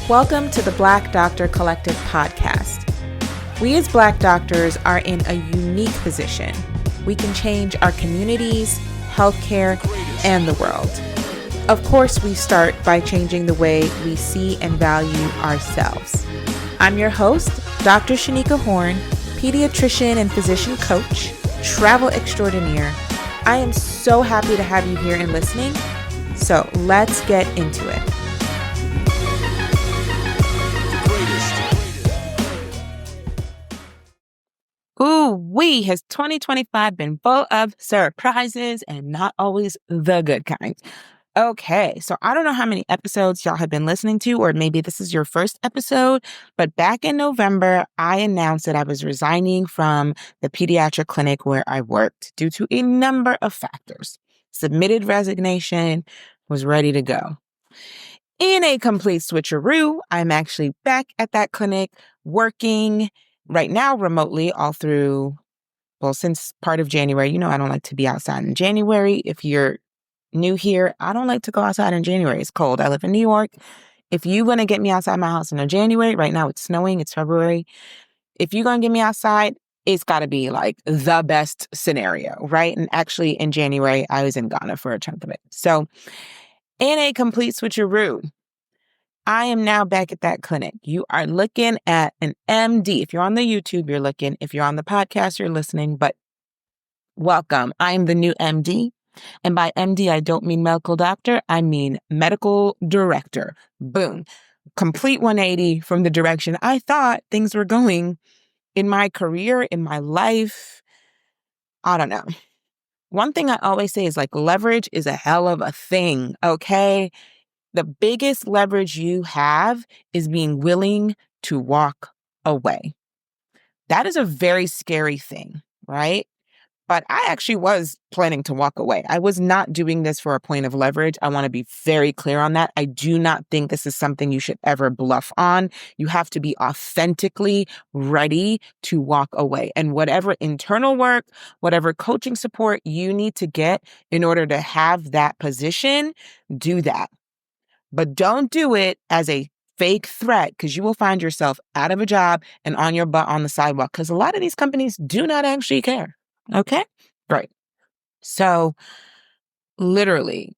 Welcome to the Black Doctor Collective podcast. We as Black doctors are in a unique position. We can change our communities, healthcare, and the world. Of course, we start by changing the way we see and value ourselves. I'm your host, Dr. Shanika Horn, pediatrician and physician coach, travel extraordinaire. I am so happy to have you here and listening. So let's get into it. Ooh-wee, has 2025 been full of surprises and not always the good kind. Okay, so I don't know how many episodes y'all have been listening to, or maybe this is your first episode, but back in November, I announced that I was resigning from the pediatric clinic where I worked due to a number of factors. Submitted resignation, was ready to go. In a complete switcheroo, I'm actually back at that clinic working right now remotely all through, since part of January. You know, I don't like to be outside in January. If you're new here, I don't like to go outside in January. It's cold. I live in New York. If you're going to get me outside my house in January, right now it's snowing, it's February. If you're going to get me outside, it's got to be like the best scenario, right? And actually in January, I was in Ghana for a chunk of it. So in a complete switcheroo, I am now back at that clinic. You are looking at an MD. If you're on the YouTube, you're looking. If you're on the podcast, you're listening. But welcome. I'm the new MD. And by MD, I don't mean medical doctor. I mean medical director. Boom. Complete 180 from the direction I thought things were going in my career, in my life. I don't know. One thing I always say is like leverage is a hell of a thing, okay? The biggest leverage you have is being willing to walk away. That is a very scary thing, right? But I actually was planning to walk away. I was not doing this for a point of leverage. I want to be very clear on that. I do not think this is something you should ever bluff on. You have to be authentically ready to walk away. And whatever internal work, whatever coaching support you need to get in order to have that position, do that. But don't do it as a fake threat, because you will find yourself out of a job and on your butt on the sidewalk, because a lot of these companies do not actually care. Okay? Great. So literally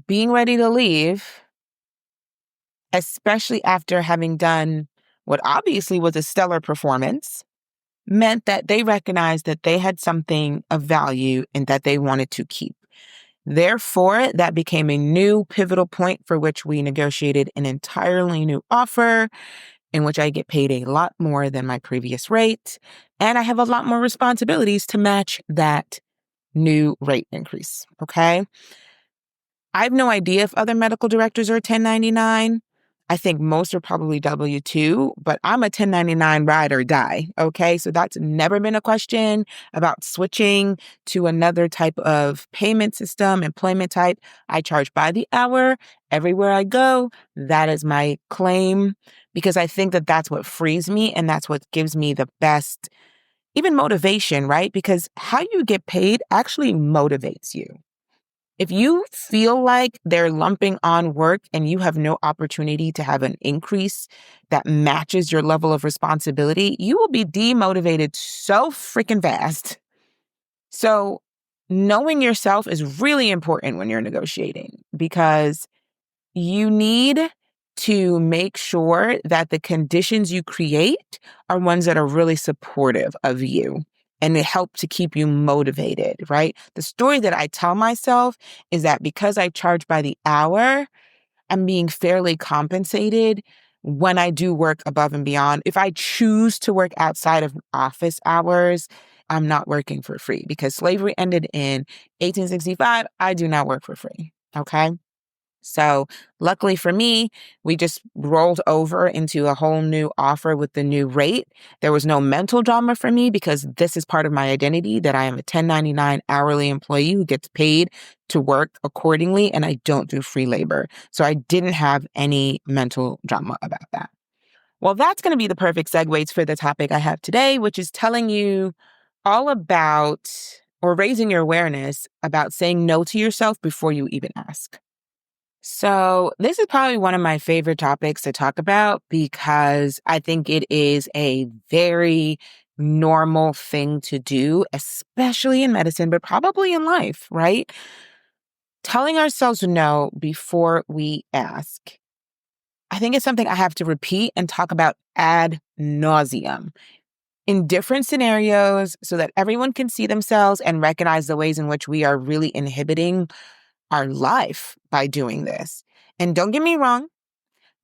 being ready to leave, especially after having done what obviously was a stellar performance, meant that they recognized that they had something of value and that they wanted to keep. Therefore, that became a new pivotal point for which we negotiated an entirely new offer in which I get paid a lot more than my previous rate, and I have a lot more responsibilities to match that new rate increase, okay? I have no idea if other medical directors are 1099. I think most are probably W-2, but I'm a 1099 ride or die, okay? So that's never been a question about switching to another type of payment system, employment type. I charge by the hour everywhere I go. That is my claim, because I think that that's what frees me and that's what gives me the best, even motivation, right? Because how you get paid actually motivates you. If you feel like they're lumping on work and you have no opportunity to have an increase that matches your level of responsibility, you will be demotivated so freaking fast. So knowing yourself is really important when you're negotiating, because you need to make sure that the conditions you create are ones that are really supportive of you and they help to keep you motivated, right? The story that I tell myself is that because I charge by the hour, I'm being fairly compensated when I do work above and beyond. If I choose to work outside of office hours, I'm not working for free, because slavery ended in 1865. I do not work for free, okay? So luckily for me, we just rolled over into a whole new offer with the new rate. There was no mental drama for me, because this is part of my identity, that I am a 1099 hourly employee who gets paid to work accordingly, and I don't do free labor. So I didn't have any mental drama about that. Well, that's going to be the perfect segue for the topic I have today, which is telling you all about, or raising your awareness about, saying no to yourself before you even ask. So, this is probably one of my favorite topics to talk about because I think it is a very normal thing to do, especially in medicine, but probably in life, right? Telling ourselves no before we ask. I think it's something I have to repeat and talk about ad nauseum in different scenarios so that everyone can see themselves and recognize the ways in which we are really inhibiting our life by doing this. And don't get me wrong,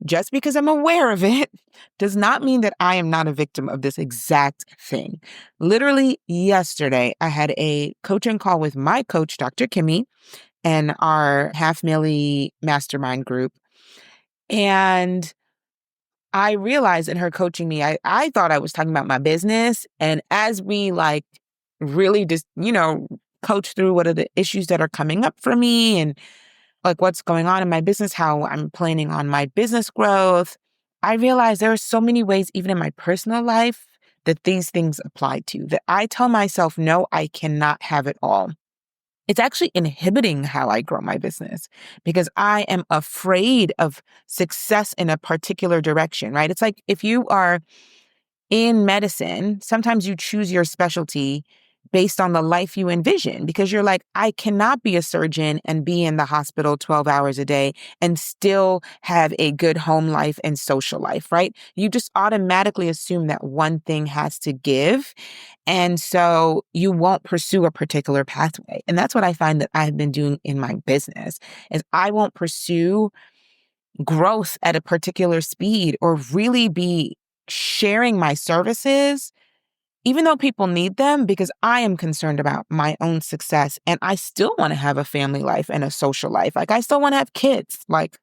just because I'm aware of it does not mean that I am not a victim of this exact thing. Literally yesterday, I had a coaching call with my coach, Dr. Kimmy, and our Half Millie mastermind group. And I realized in her coaching me, I thought I was talking about my business. And as we really just, coach through what are the issues that are coming up for me and like what's going on in my business, how I'm planning on my business growth, I realized there are so many ways, even in my personal life, that these things apply to, that I tell myself, no, I cannot have it all. It's actually inhibiting how I grow my business because I am afraid of success in a particular direction, right? It's like if you are in medicine, sometimes you choose your specialty based on the life you envision because you're like, I cannot be a surgeon and be in the hospital 12 hours a day and still have a good home life and social life, right? You just automatically assume that one thing has to give. And so you won't pursue a particular pathway. And that's what I find that I've been doing in my business is I won't pursue growth at a particular speed or really be sharing my services, even though people need them, because I am concerned about my own success and I still want to have a family life and a social life. Like I still want to have kids. Like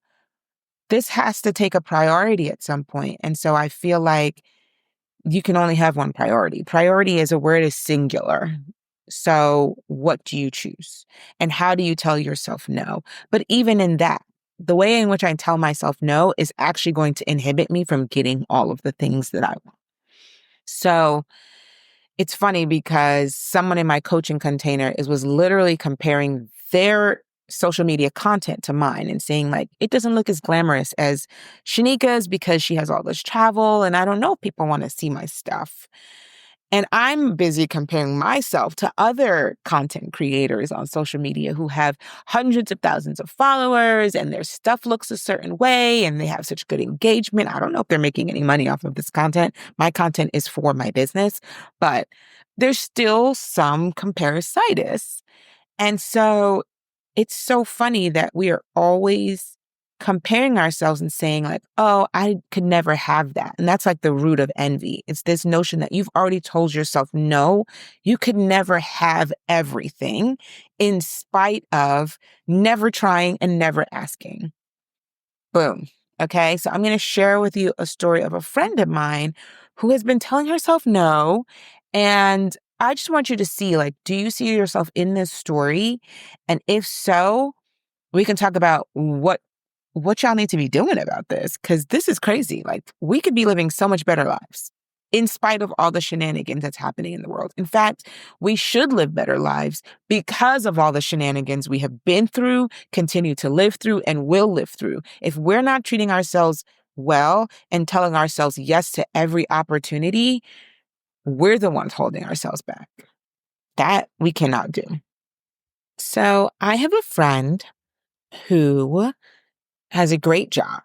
this has to take a priority at some point. And so I feel like you can only have one priority. Priority as a word is singular. So what do you choose? And how do you tell yourself no? But even in that, the way in which I tell myself no is actually going to inhibit me from getting all of the things that I want. So it's funny because someone in my coaching container was literally comparing their social media content to mine and saying like, it doesn't look as glamorous as Shanika's because she has all this travel and I don't know if people want to see my stuff. And I'm busy comparing myself to other content creators on social media who have hundreds of thousands of followers and their stuff looks a certain way and they have such good engagement. I don't know if they're making any money off of this content. My content is for my business, but there's still some comparisitis. And so it's so funny that we are always comparing ourselves and saying like, oh, I could never have that. And that's like the root of envy. It's this notion that you've already told yourself, no, you could never have everything in spite of never trying and never asking. Boom. Okay. So I'm going to share with you a story of a friend of mine who has been telling herself no. And I just want you to see, like, do you see yourself in this story? And if so, we can talk about what y'all need to be doing about this, because this is crazy. Like, we could be living so much better lives in spite of all the shenanigans that's happening in the world. In fact, we should live better lives because of all the shenanigans we have been through, continue to live through, and will live through. If we're not treating ourselves well and telling ourselves yes to every opportunity, we're the ones holding ourselves back. That we cannot do. So I have a friend who has a great job,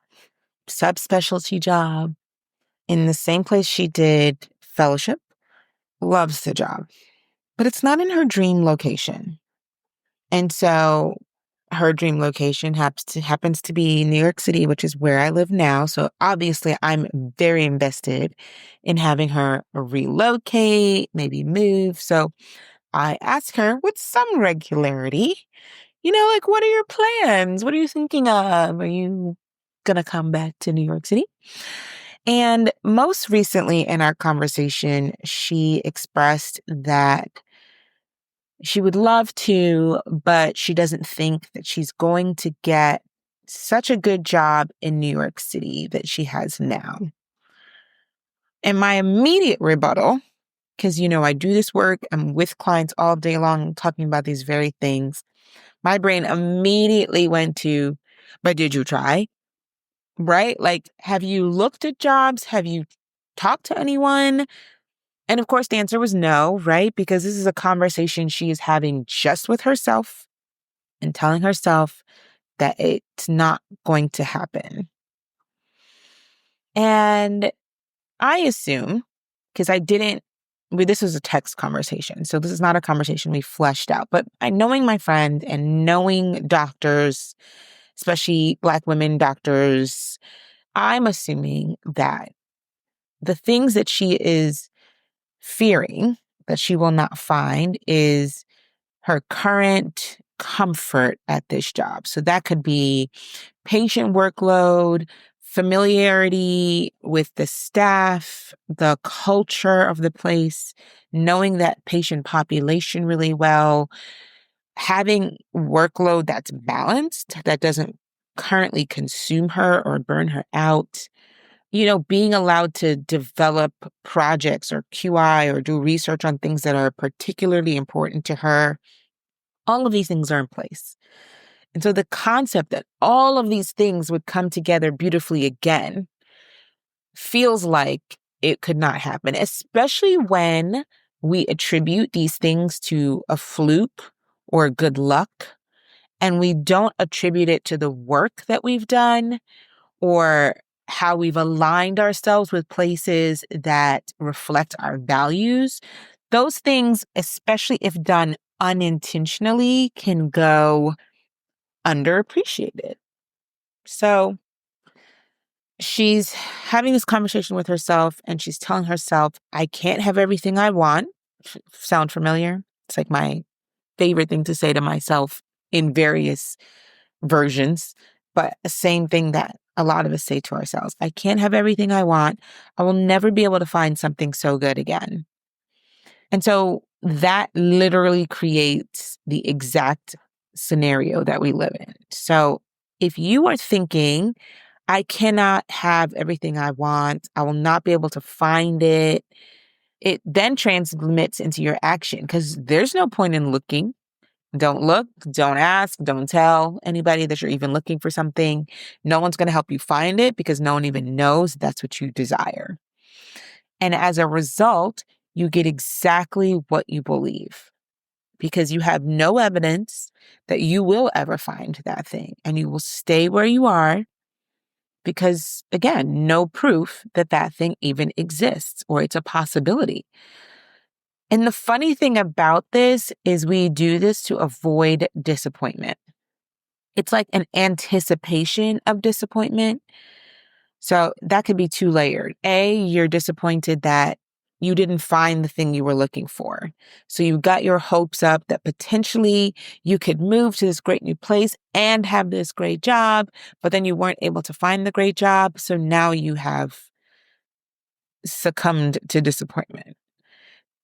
subspecialty job in the same place she did fellowship, loves the job, but it's not in her dream location. And so her dream location happens to be New York City, which is where I live now. So obviously I'm very invested in having her relocate, maybe move. So I ask her with some regularity, like, what are your plans? What are you thinking of? Are you going to come back to New York City? And most recently in our conversation, she expressed that she would love to, but she doesn't think that she's going to get such a good job in New York City that she has now. And my immediate rebuttal, because, I do this work, I'm with clients all day long talking about these very things. My brain immediately went to, But did you try? Right? Like, have you looked at jobs? Have you talked to anyone? And of course, the answer was no, right? Because this is a conversation she is having just with herself and telling herself that it's not going to happen. And I assume, because this was a text conversation, so this is not a conversation we fleshed out, but knowing my friend and knowing doctors, especially Black women doctors, I'm assuming that the things that she is fearing that she will not find is her current comfort at this job. So that could be patient workload, familiarity with the staff, the culture of the place, knowing that patient population really well, having workload that's balanced, that doesn't currently consume her or burn her out. Being allowed to develop projects or QI or do research on things that are particularly important to her. All of these things are in place. And so the concept that all of these things would come together beautifully again feels like it could not happen, especially when we attribute these things to a fluke or good luck, and we don't attribute it to the work that we've done or how we've aligned ourselves with places that reflect our values. Those things, especially if done unintentionally, can go underappreciated. So she's having this conversation with herself and she's telling herself, I can't have everything I want. Sound familiar? It's like my favorite thing to say to myself in various versions, but the same thing that a lot of us say to ourselves. I can't have everything I want. I will never be able to find something so good again. And so that literally creates the exact scenario that we live in. So if you are thinking, I cannot have everything I want, I will not be able to find it, it then transmits into your action because there's no point in looking. Don't look, don't ask, don't tell anybody that you're even looking for something. No one's going to help you find it because no one even knows that's what you desire. And as a result, you get exactly what you believe because you have no evidence that you will ever find that thing and you will stay where you are because, again, no proof that that thing even exists or it's a possibility. And the funny thing about this is we do this to avoid disappointment. It's like an anticipation of disappointment. So that could be two layered. A, you're disappointed that you didn't find the thing you were looking for. So you got your hopes up that potentially you could move to this great new place and have this great job, but then you weren't able to find the great job. So now you have succumbed to disappointment.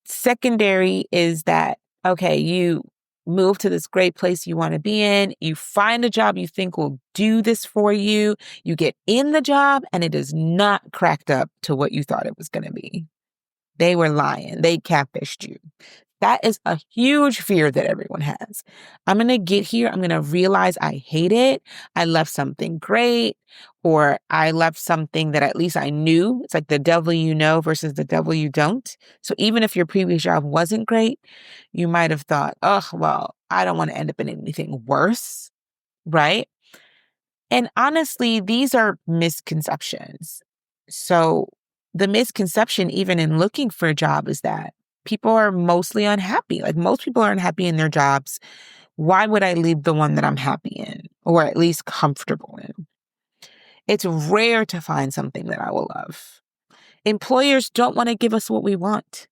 Secondary is that, okay, you move to this great place you want to be in, you find a job you think will do this for you, you get in the job, and it is not cracked up to what you thought it was going to be. They were lying. They catfished you. That is a huge fear that everyone has. I'm going to get here. I'm going to realize I hate it. I left something great, or I left something that at least I knew. It's like the devil you know versus the devil you don't. So even if your previous job wasn't great, you might have thought, oh, well, I don't want to end up in anything worse, right? And honestly, these are misconceptions. So the misconception, even in looking for a job, is that people are mostly unhappy. Like most people are unhappy in their jobs. Why would I leave the one that I'm happy in or at least comfortable in? It's rare to find something that I will love. Employers don't want to give us what we want.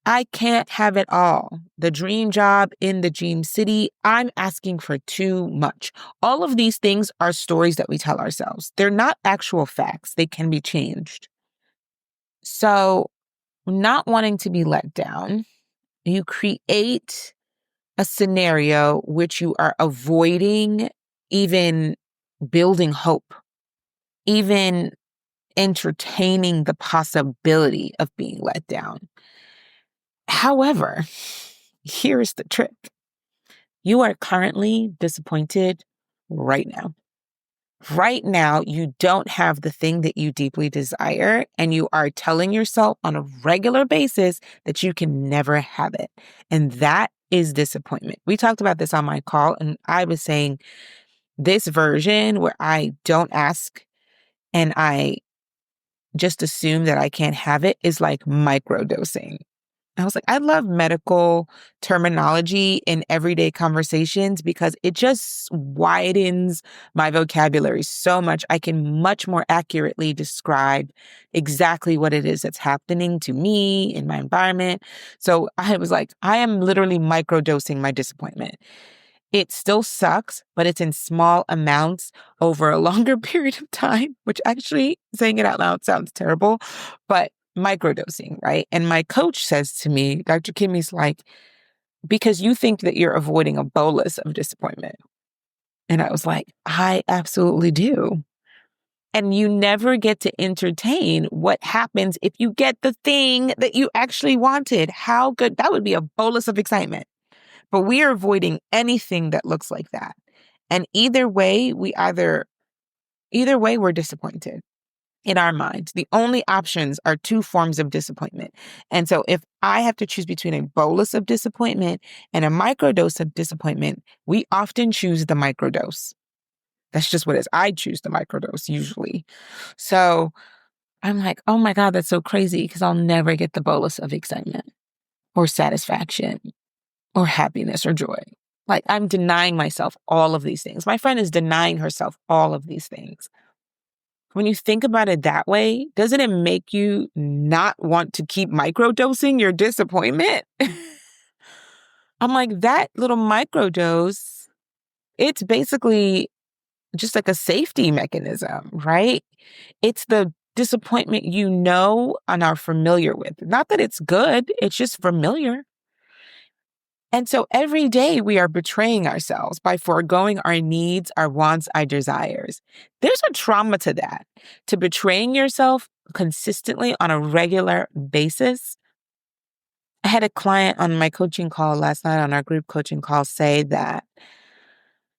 I can't have it all. The dream job in the dream city, I'm asking for too much. All of these things are stories that we tell ourselves. They're not actual facts. They can be changed. So, not wanting to be let down, you create a scenario which you are avoiding even building hope, even entertaining the possibility of being let down. However, here's the trick. You are currently disappointed right now. Right now, you don't have the thing that you deeply desire, and you are telling yourself on a regular basis that you can never have it. And that is disappointment. We talked about this on my call, and I was saying this version where I don't ask and I just assume that I can't have it is like microdosing. I was like, I love medical terminology in everyday conversations because it just widens my vocabulary so much. I can much more accurately describe exactly what it is that's happening to me in my environment. So I was like, I am literally microdosing my disappointment. It still sucks, but it's in small amounts over a longer period of time, which actually saying it out loud sounds terrible, but microdosing, right? And my coach says to me, Dr. Kimmy's like, because you think that you're avoiding a bolus of disappointment. And I was like, I absolutely do. And you never get to entertain what happens if you get the thing that you actually wanted. How good, that would be a bolus of excitement. But we are avoiding anything that looks like that. And either way, we're disappointed in our minds. The only options are two forms of disappointment. And so if I have to choose between a bolus of disappointment and a microdose of disappointment, we often choose the microdose. That's just what it is. I choose the microdose usually. So I'm like, oh my God, that's so crazy because I'll never get the bolus of excitement or satisfaction or happiness or joy. Like I'm denying myself all of these things. My friend is denying herself all of these things. When you think about it that way, doesn't it make you not want to keep microdosing your disappointment? I'm like, that little microdose, it's basically just like a safety mechanism, right? It's the disappointment you know and are familiar with. Not that it's good, it's just familiar. And so every day we are betraying ourselves by foregoing our needs, our wants, our desires. There's a trauma to that, to betraying yourself consistently on a regular basis. I had a client on my coaching call last night on our group coaching call say that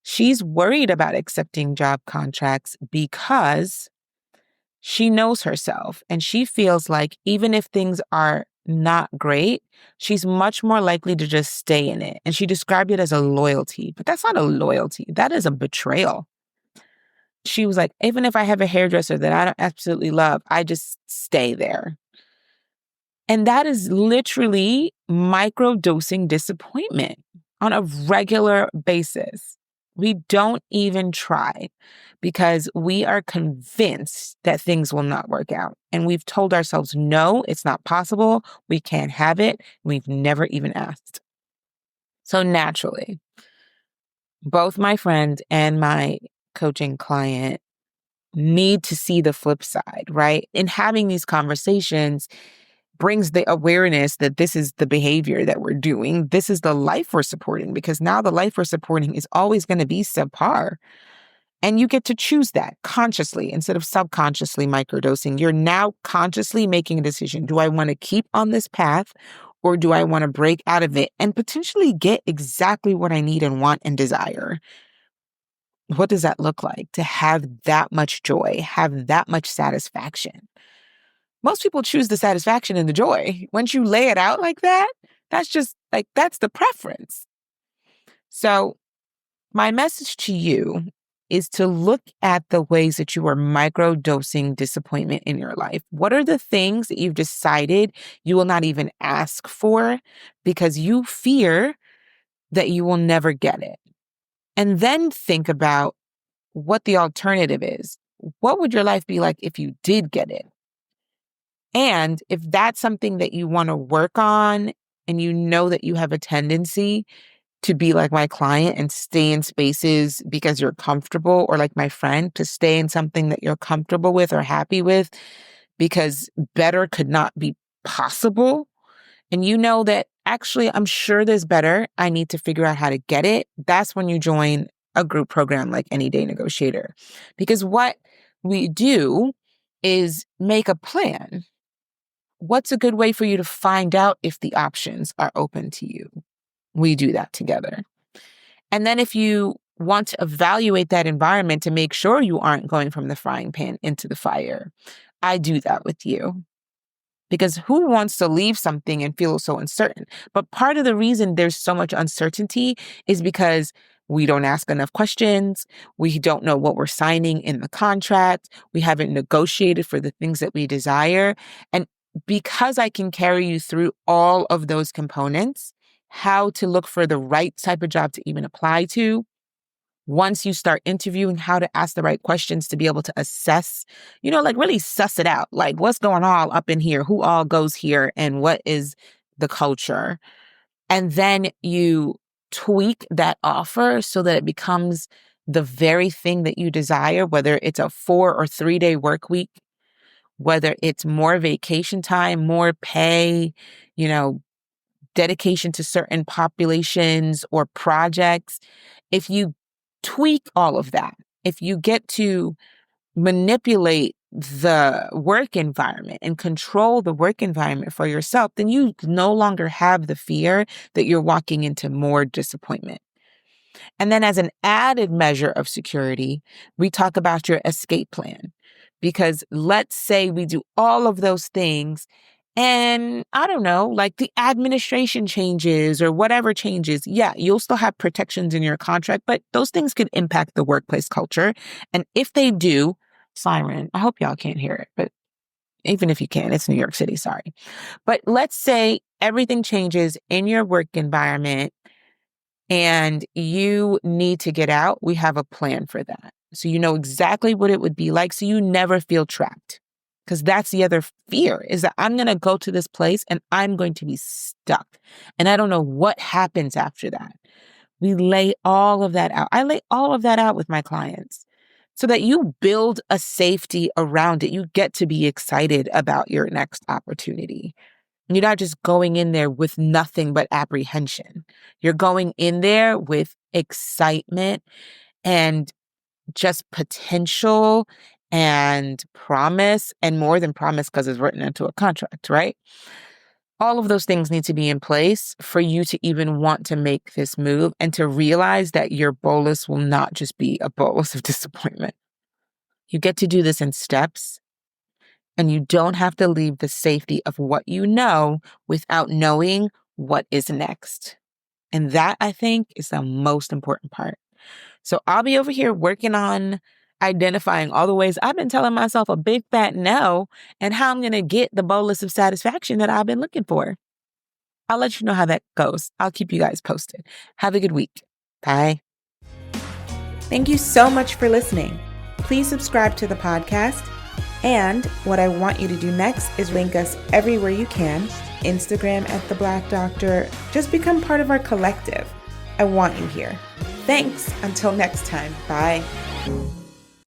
she's worried about accepting job contracts because she knows herself and she feels like even if things are not great, she's much more likely to just stay in it. And she described it as a loyalty, but that's not a loyalty. That is a betrayal. She was like, even if I have a hairdresser that I don't absolutely love, I just stay there. And that is literally microdosing disappointment on a regular basis. We don't even try because we are convinced that things will not work out. And we've told ourselves, no, it's not possible. We can't have it. We've never even asked. So naturally, both my friend and my coaching client need to see the flip side, right? In having these conversations, brings the awareness that this is the behavior that we're doing. This is the life we're supporting because now the life we're supporting is always going to be subpar. And you get to choose that consciously instead of subconsciously microdosing. You're now consciously making a decision. Do I want to keep on this path or do I want to break out of it and potentially get exactly what I need and want and desire? What does that look like to have that much joy, have that much satisfaction? Most people choose the satisfaction and the joy. Once you lay it out like that, that's just like, that's the preference. So my message to you is to look at the ways that you are microdosing disappointment in your life. What are the things that you've decided you will not even ask for because you fear that you will never get it? And then think about what the alternative is. What would your life be like if you did get it? And if that's something that you want to work on and you know that you have a tendency to be like my client and stay in spaces because you're comfortable, or like my friend, to stay in something that you're comfortable with or happy with because better could not be possible. And you know that actually, I'm sure there's better. I need to figure out how to get it. That's when you join a group program like Any Day Negotiator. Because what we do is make a plan. What's a good way for you to find out if the options are open to you? We do that together. And then if you want to evaluate that environment to make sure you aren't going from the frying pan into the fire. I do that with you. Because who wants to leave something and feel so uncertain? But part of the reason there's so much uncertainty is because we don't ask enough questions. We don't know what we're signing in the contract. We haven't negotiated for the things that we desire. And because I can carry you through all of those components, how to look for the right type of job to even apply to, once you start interviewing, how to ask the right questions to be able to assess, like really suss it out. Like what's going on up in here? Who all goes here? And what is the culture? And then you tweak that offer so that it becomes the very thing that you desire, whether it's a 4 or 3 day work week, whether it's more vacation time, more pay, dedication to certain populations or projects. If you tweak all of that, if you get to manipulate the work environment and control the work environment for yourself, then you no longer have the fear that you're walking into more disappointment. And then as an added measure of security, we talk about your escape plan. Because let's say we do all of those things and I don't know, like the administration changes or whatever changes. Yeah, you'll still have protections in your contract, but those things could impact the workplace culture. And if they do, siren, I hope y'all can't hear it, but even if you can, it's New York City, sorry. But let's say everything changes in your work environment and you need to get out. We have a plan for that. So you know exactly what it would be like. So you never feel trapped. Because that's the other fear, is that I'm going to go to this place and I'm going to be stuck. And I don't know what happens after that. We lay all of that out. I lay all of that out with my clients so that you build a safety around it. You get to be excited about your next opportunity. You're not just going in there with nothing but apprehension. You're going in there with excitement and just potential and promise, and more than promise because it's written into a contract, right? All of those things need to be in place for you to even want to make this move and to realize that your bolus will not just be a bolus of disappointment. You get to do this in steps, and you don't have to leave the safety of what you know without knowing what is next. And that, I think, is the most important part. So I'll be over here working on identifying all the ways I've been telling myself a big fat no and how I'm going to get the bolus of satisfaction that I've been looking for. I'll let you know how that goes. I'll keep you guys posted. Have a good week. Bye. Thank you so much for listening. Please subscribe to the podcast. And what I want you to do next is link us everywhere you can. Instagram at The Black Doctor. Just become part of our collective. I want you here. Thanks. Until next time. Bye.